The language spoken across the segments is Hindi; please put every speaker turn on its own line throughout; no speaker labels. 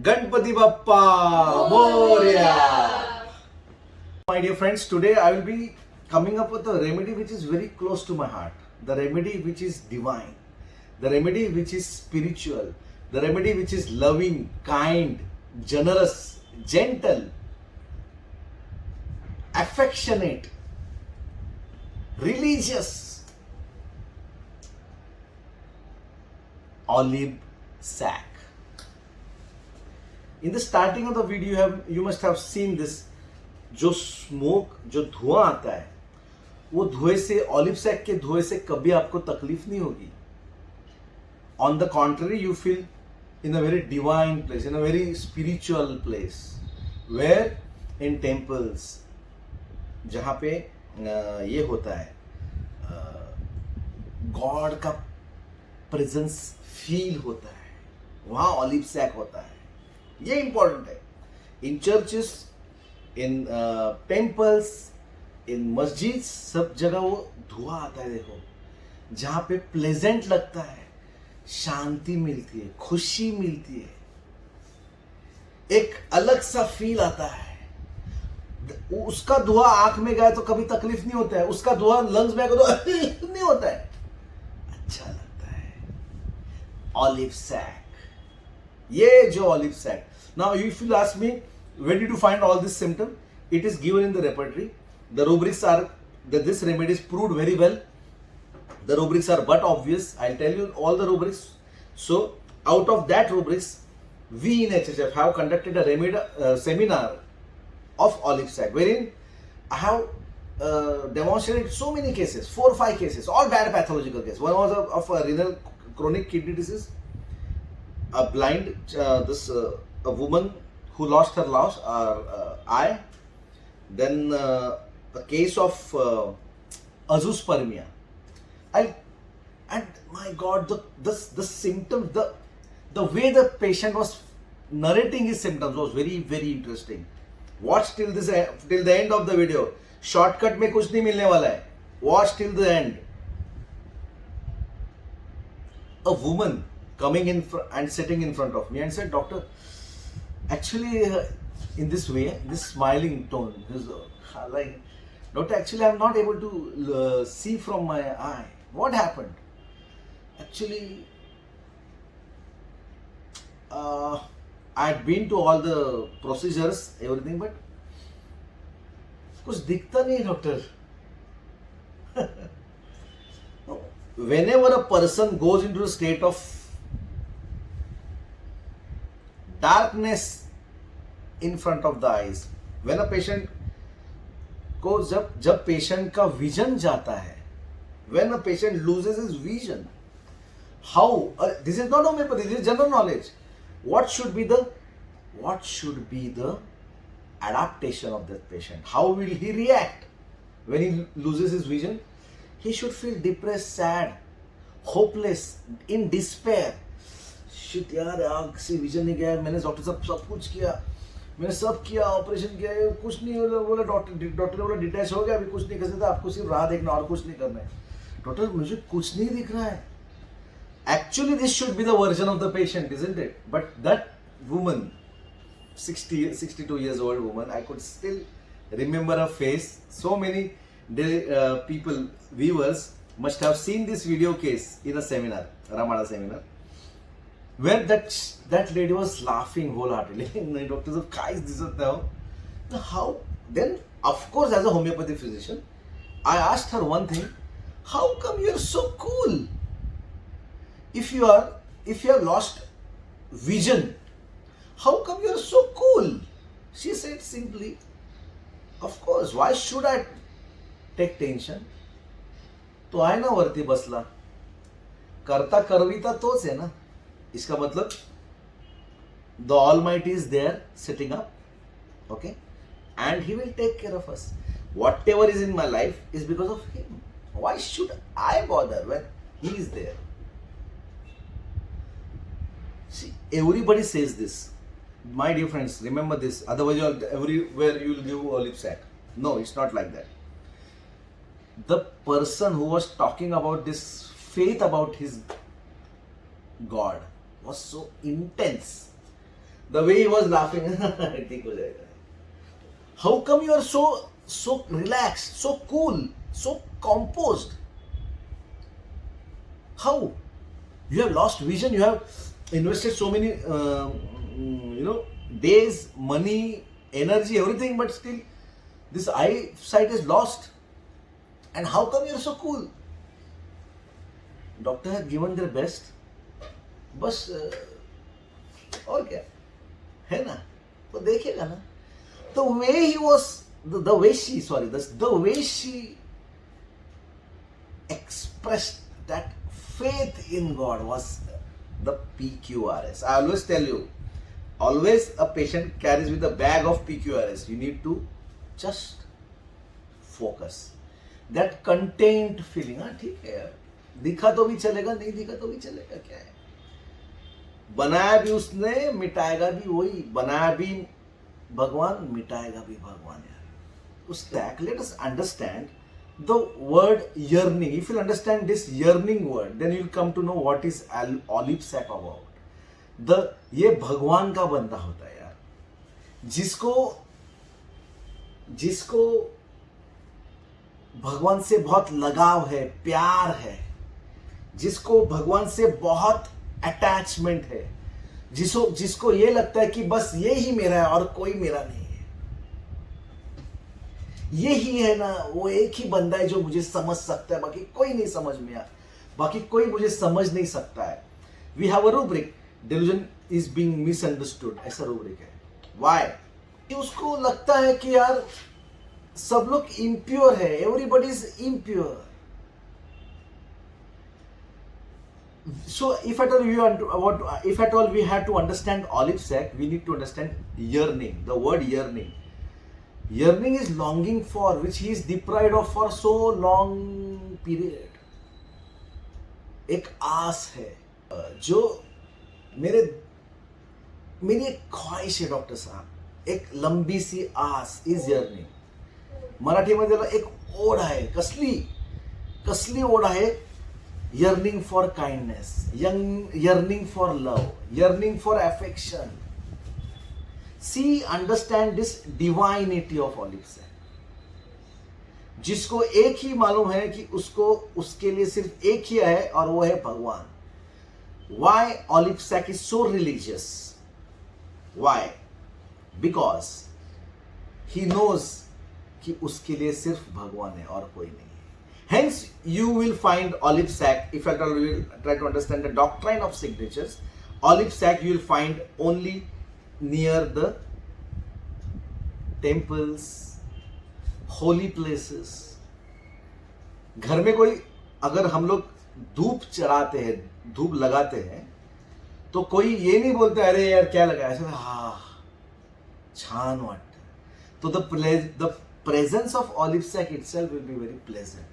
Ganpati Bappa Moria. My dear friends, today I will be coming up with a remedy which is very close to my heart. The remedy which is divine. The remedy which is spiritual. The remedy which is loving, kind, generous, gentle, affectionate, religious. Olive sack. In the starting of the video, you must have seen this. जो स्मोक, जो धुआं आता है, वो धुएं से, ऑलिव सैक के धुएं से कभी आपको तकलीफ नहीं होगी. On the contrary, you feel in a very divine place, in a very spiritual place, where in temples, जहां पे ये होता है, गॉड का प्रेजेंस फील होता है, वहां ऑलिव सैक होता है. ये इंपॉर्टेंट है. इन चर्चेस, इन टेम्पल्स, इन मस्जिद, सब जगह वो धुआं आता है. देखो, जहां पे प्लेजेंट लगता है, शांति मिलती है, खुशी मिलती है, एक अलग सा फील आता है. उसका धुआं आंख में गया तो कभी तकलीफ नहीं होता है, उसका धुआं लंग्स में गया तो नहीं होता है, अच्छा लगता है. ऑलिव सैक, ये जो olive sack. Now if you ask me, where did you find all this symptom? It is given in the repertory. The rubrics are that this remedy is proved very well. The rubrics are but obvious. I'll tell you all the rubrics. So out of that rubrics, we in HHF have conducted a remedy seminar of olive sac, wherein I have demonstrated so many cases, 4 or 5 cases, all bad pathological cases. One was of a renal chronic kidney disease, a blind, a woman who lost her eye, then a case of azoospermia. And my God, the symptoms, the way the patient was narrating his symptoms was very, very interesting. Watch till the end of the video. Shortcut में कुछ नहीं मिलने वाला है. Watch till the end. A woman coming in and sitting in front of me and said, "Doctor, actually, in this way, this smiling tone, like, Doctor, actually, I'm not able to see from my eye. What happened? Actually, I'd been to all the procedures, everything, but कुछ दिखता नहीं, Doctor." Whenever a person goes into a state of darkness in front of the eyes, when a patient को जब पेशेंट का विजन जाता है, when a patient loses his vision, how this is not homeopathy, this is general knowledge. What should be the adaptation of that patient? How will he react when he loses his vision? He should feel depressed, sad, hopeless, in despair. Shit यार, आँख से विजन नहीं गया, मैंने डॉक्टर साहब सब कुछ किया, मैंने सब किया, ऑपरेशन किया, कुछ नहीं बोला. डॉक्टर ने बोला डिटैच हो गया, अभी कुछ नहीं कर सकता, आपको सिर्फ राह देखना और कुछ नहीं करना है. डॉक्टर, मुझे कुछ नहीं दिख रहा है. Actually, this should be the version of the patient, isn't it? But that woman, 62 years old woman, I could still remember her face. So many people, viewers, must have seen this video case in a seminar, Ramada seminar, where that lady was laughing wholeheartedly. Doctor said, "Kai is this now?" How? Then, of course, as a homeopathy physician, I asked her one thing: how come you are so cool? If you have lost vision, how come you are so cool? She said simply, "Of course, why should I take tension? तो आहे ना वरती बसला, करता करविता तोच आहे ना." इसका मतलब the Almighty is there sitting up, okay, and He will take care of us. Whatever is in my life is because of Him. Why should I bother when He is there? See, everybody says this. My dear friends, remember this. Otherwise, everywhere you will give olive sack. No, it's not like that. The person who was talking about this faith about his God was so intense The way he was laughing, ठीक हो जाएगा. How come you are so relaxed, so cool, so composed? How? You have lost vision. You have invested so many, days, money, energy, everything, but still, this eyesight is lost. And how come you are so cool? Doctor have given their best. बस और क्या है ना, तो देखिएगा ना. The way he was, the way she expressed that faith in God was the PQRS. I always tell you, always a patient carries with a bag of PQRS. You need to just focus. That contained feeling, हाँ ठीक है यार, दिखा तो भी चलेगा, नहीं दिखा तो भी चलेगा, क्या है. बनाया भी उसने, मिटाएगा भी वही. बनाया भी भगवान, मिटाएगा भी भगवान यार. उस stack, let us understand the word yearning. If you understand this yearning word, then you will come to know what is olive sac about. ये भगवान का बंदा होता है यार, जिसको भगवान से बहुत लगाव है, प्यार है, जिसको भगवान से बहुत अटैचमेंट है, जिसको ये लगता है कि बस ये ही मेरा है और कोई मेरा नहीं है. ये ही है ना, वो एक ही बंदा है जो मुझे समझ सकता है, बाकी कोई नहीं समझ में आ, बाकी कोई मुझे समझ नहीं सकता है. We have a rubric, delusion is being misunderstood. ऐसा रूब्रिक है. व्हाई? कि उसको लगता है कि यार सब लोग इम्प्योर है, everybody is impure. So if at all we have to understand olive sac, we need to understand yearning. The word yearning. Yearning is longing for, which he is deprived of for so long period. एक आस है जो मेरी एक ख्वाहिश है डॉक्टर साहब, एक लंबी सी आस इज yearning. मराठीमध्ये त्याला एक ओढ आहे, कसली ओढ आहे. Yearning for kindness, yearning for love, yearning for affection. See, understand this divinity of olive sac. जिसको एक ही मालूम है कि उसके लिए सिर्फ एक ही है और वो है भगवान. Why olive sac is so religious? Why? Because he knows कि उसके लिए सिर्फ भगवान है और कोई नहीं. Hence, you will find olive sac, if I will try to understand the doctrine of signatures, olive sac you will find only near the temples, holy places. घर में कोई अगर हम लोग धूप चढ़ाते हैं, धूप लगाते हैं, तो कोई ये नहीं बोलता अरे यार क्या लगाया, ऐसे हाँ छान वाटतं. तो the presence of olive sac itself will be very pleasant.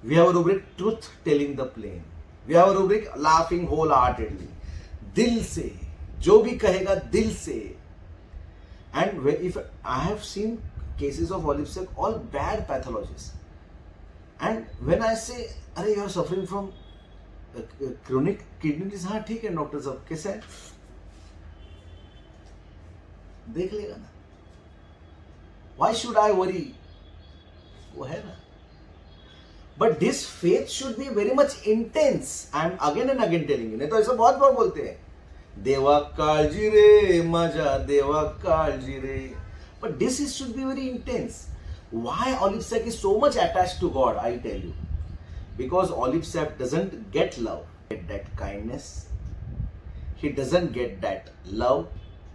We have a rubric truth telling the plain. We have a rubric laughing wholeheartedly. दिल से, जो भी कहेगा दिल से. And if I have seen cases of olive sac, all bad pathologies. And when I say, अरे you are suffering from chronic kidney disease, हाँ ठीक है डॉक्टर साहब, कैसा है? देख लेगा ना. Why should I worry? वो है ना. But this faith should be very much intense. I am again and again telling you. नहीं तो ऐसा बहुत बार बोलते हैं, देवा काळजी रे माझा देवा काळजी रे. But this should be very intense. Why olive sac is so much attached to God? I tell you, because olive sac doesn't get love, get that kindness. He doesn't get that love,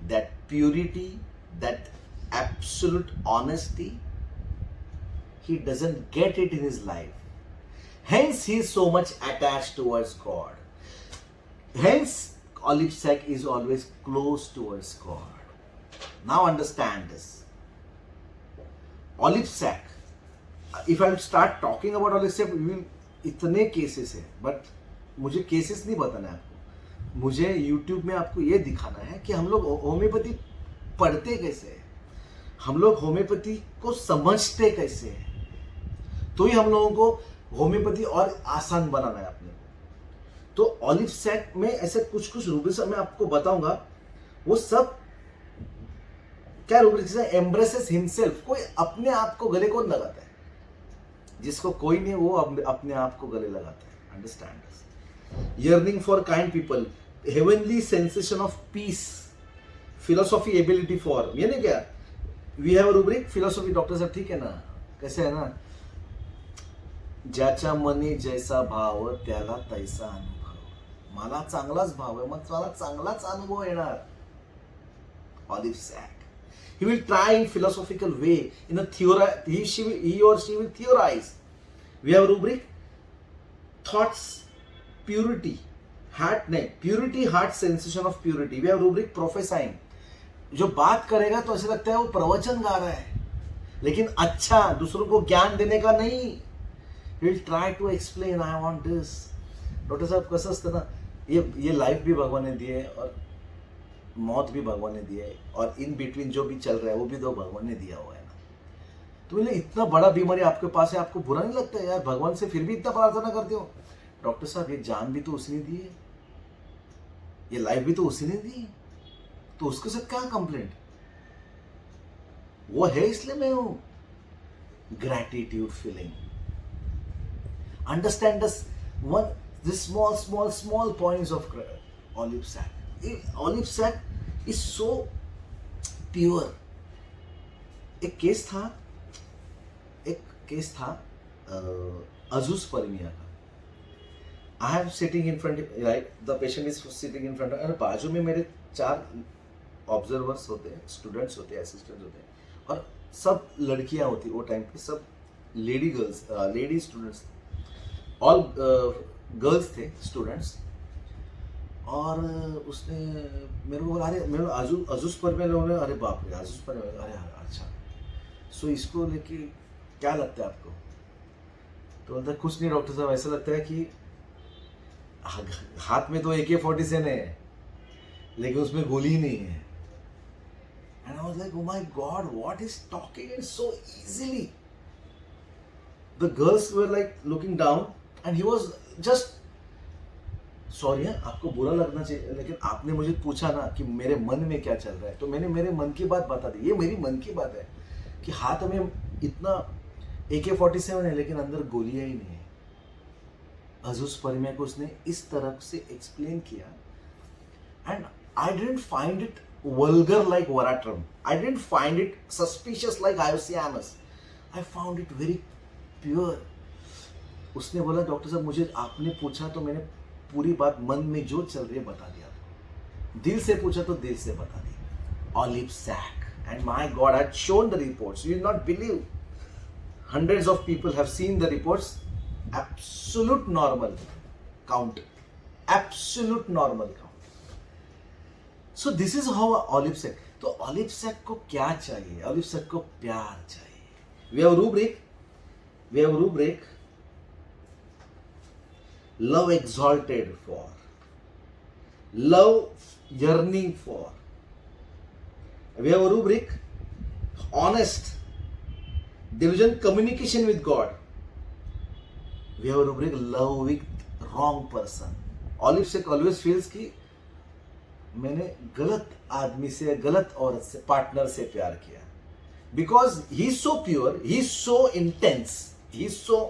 that purity, that absolute honesty. He doesn't get it in his life. Hence, he is so much attached towards God. Hence, olive sac is always close towards God. Now understand this. Olive sac. If I start talking about olive sac, इतने केसेस है, बट मुझे केसेस नहीं बताना है आपको. मुझे YouTube में आपको ये दिखाना है कि हम लोग होम्योपैथी पढ़ते कैसे हैं, हम लोग होम्योपैथी को समझते कैसे हैं. तो ही हम लोगों को होम्योपैथी और आसान बनाना है अपने को. तो ऑलिव सैक में ऐसे कुछ रूब्रिक्स मैं आपको बताऊंगा. वो सब क्या रूब्रिक से एम्ब्रेसेस हिमसेल्फ। कोई अपने आप को गले कौन लगाता है? जिसको कोई नहीं वो अपने आप को गले लगाता है। Understand? Yearning for kind people, heavenly sensation of peace, philosophy ability for, ये नहीं क्या we have rubric philosophy. Doctor साहब ठीक है ना, कैसे है ना, ज्याच्या मनी जैसा भाव त्याला तैसा अनुभव। मला चांगलाच भाव आहे, मग मला चांगलाच अनुभव येणार. Olive sack. He will try in philosophical way, in a he or she will theorize. We have rubric thoughts, purity, purity, heart sensation of purity. We have rubric prophesying. जो बात करेगा तो ऐसा लगता है वो प्रवचन गा रहा है, लेकिन अच्छा दूसरों को ज्ञान देने का नहीं. He will try to explain, I want this. Doctor साहब कसं असतं ना, ये लाइफ भी भगवान ने दी है और मौत भी भगवान ने दी है, और इन बिटवीन जो भी चल रहा है वो भी तो भगवान ने दिया हुआ है ना. तो बोले इतना बड़ा बीमारी आपके पास है, आपको बुरा नहीं लगता है यार, भगवान से फिर भी इतना प्रार्थना करते हो? डॉक्टर साहब ये जान भी तो उसी ने दी है, ये लाइफ भी तो उसी ने दी है, तो उसके साथ क्या कंप्लेंट? वो है इसलिए मैं हूं. Gratitude feeling. Understand this small points of olive sack. Olive sack is so pure. एक केस था अजूस परमिया का. I am sitting in front, right, the patient is sitting in front, और बाजू में मेरे 4 ऑब्जर्वर्स होते हैं, स्टूडेंट्स होते हैं, असिस्टेंट्स होते हैं, और सब लड़कियां होती वो टाइम पे, सब लेडी स्टूडेंट्स, ऑल गर्ल्स थे स्टूडेंट्स. और उसने मेरे को बोला, अरे मेरे अजूस पर में लोगों ने, अरे बाप रे अजूस पर में, अरे अच्छा, सो इसको लेके क्या लगता है आपको? तो बोलता कुछ नहीं डॉक्टर साहब, ऐसा लगता है कि हाथ में तो AK-47 है लेकिन उसमें गोली नहीं है. And I was like, oh my God, what is talking it so easily. The girls were like looking down and he was just, sorry है आपको बुरा लगना चाहिए, लेकिन आपने मुझे पूछा ना कि मेरे मन में क्या चल रहा है, तो मैंने मेरे मन की बात बता दी. ये मेरी मन की बात है कि हाथ में इतना AK-47 है लेकिन अंदर गोलियां ही नहीं है. अजूस परमिया को उसने इस तरह से एक्सप्लेन किया, and I didn't find it vulgar like Veratrum, I didn't find it suspicious like Hyoscyamus, I found it very pure. उसने बोला डॉक्टर साहब मुझे आपने पूछा तो मैंने पूरी बात मन में जो चल रही है बता दिया आपको, दिल से पूछा तो दिल से बता दी. Olive sack. And my God, I had shown the reports. You will not believe. Hundreds of people have seen the reports. Absolute normal count. Absolute normal count. So this is how olive sac. तो olive sac को क्या चाहिए? Olive sac को प्यार चाहिए. We have rubric. Love exalted for. Love yearning for. We have a rubric, honest, diligent communication with God. We have a rubric, love with wrong person. Olive Sec always feels कि मैंने गलत आदमी से, गलत औरत से, पार्टनर से प्यार किया. Because he is so pure, he is so intense, he is so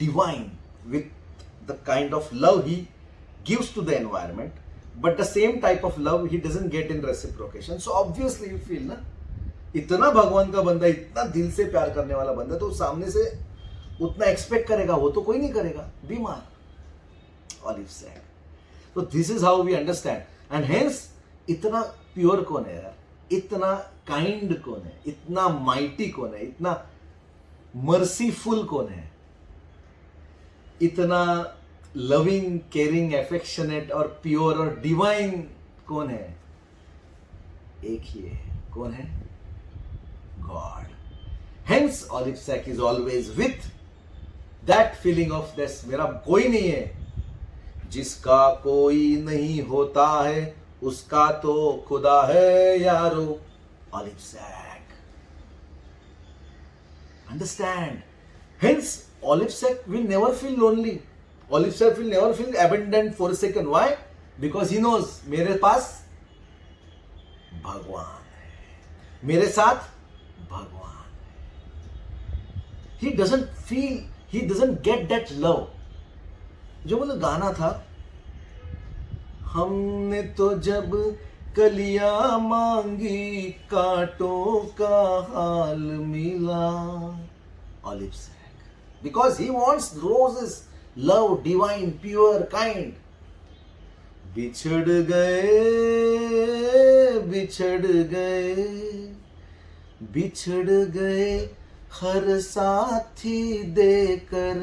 divine with the kind of love he gives to the environment. But the same type of love he doesn't get in reciprocation. So obviously you feel ना, इतना भगवान का बंदा, इतना दिल से प्यार करने वाला बंदा, तो सामने से उतना एक्सपेक्ट करेगा वो तो कोई नहीं करेगा. बीमार. Olive sack. तो this is how we understand. And hence इतना प्योर कौन है यार, इतना काइंड कौन है, इतना माइटी कौन है, इतना मर्सीफुल कौन है, इतना लविंग, केयरिंग, एफेक्शनेट और प्योर और डिवाइन कौन है? एक ही है. कौन है? God. Hence olive sack is always with that feeling of this, मेरा कोई नहीं है. जिसका कोई नहीं होता है उसका तो खुदा है यारो. Olive sack. Understand? Hence olive sack will never feel lonely. Olive sac will never feel abandoned for a second. Why? Because he knows मेरे पास भगवान है, मेरे साथ भगवान। He doesn't feel, he doesn't get that love. जो मतलब गाना था, हमने तो जब कलियां मांगी कांटों का हाल मिला। Olive sack, because he wants roses, love, divine, pure, kind. बिछड़ गए, बिछड़ गए, बिछड़ गए हर साथी देकर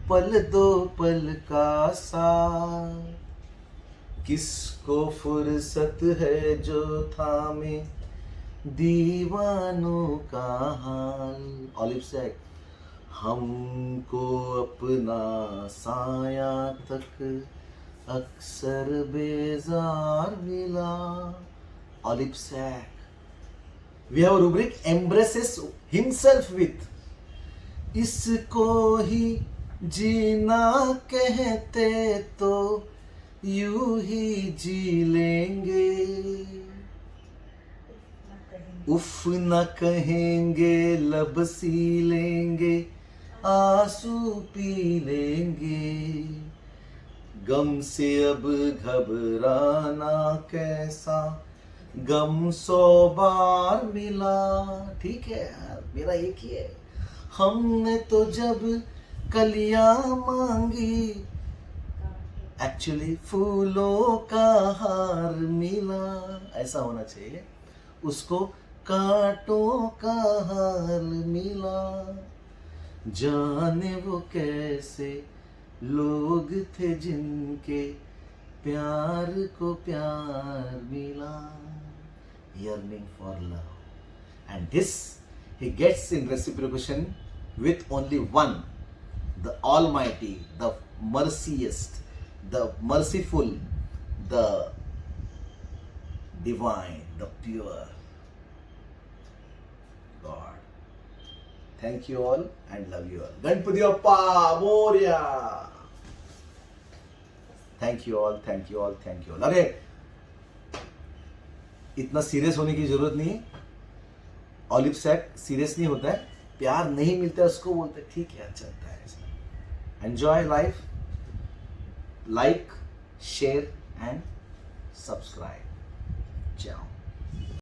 पल दो पल का साथ। किसको फुर्सत है जो थामे दीवानों का हाल। ऑलिव सैक, हमको अपना साया तक अक्सर बेजार मिला। Olive sack, we have a rubric embraces himself with, इसको ही जीना कहते तो यूं ही जी लेंगे। उफ न कहेंगे, लब सी लेंगे, आंसू पी लेंगे। गम से अब घबराना कैसा, गम 100 बार मिला। ठीक है यार, मेरा एक ही है। हमने तो जब कलियां मांगी, एक्चुअली फूलों का हार मिला। ऐसा होना चाहिए, उसको कांटों का हार मिला। जाने वो कैसे लोग थे जिनके प्यार को प्यार मिला। Yearning for love, and this he gets in reciprocation with only one, the Almighty, the merciest, the merciful, the divine, the pure God. Thank you all and love you all. Ganpati Bappa Moria. Thank you all, thank you all, thank you all. अरे इतना सीरियस होने की जरूरत नहीं है। ऑलिव सैक सीरियस नहीं होता है, प्यार नहीं मिलता है उसको बोलते ठीक है, चलता है ऐसा। Enjoy life, like, share and subscribe. जाओ।